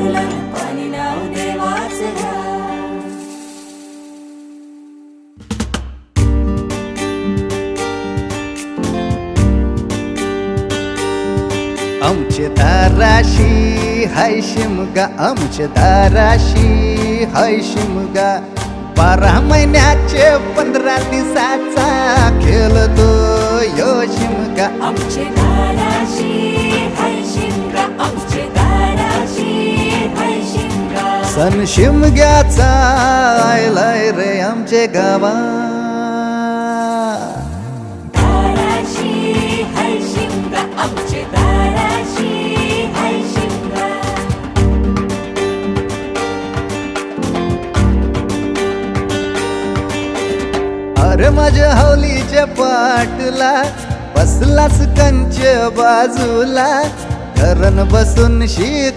दारूला पाणी नाव देवाचं घ्या. आमचे दाराशी हाय शिमगा, आमचे दाराशी हाय शिमगा. 12 महिन्याचे 15 दिवसाचा खेळतो यो शिमगा. आमचे दाराशी हाय शिमगा, आमचे दाराशी हाय शिमगा. सण शिमग्याचा आयलाय रे आमचे गावा. दाराशी हाय शिमगा, आमचे दाराशी हाय शिमगा. अरे माझ्या हौलीच्या पाटला बसलास कंच बाजूला. धरण बसून शी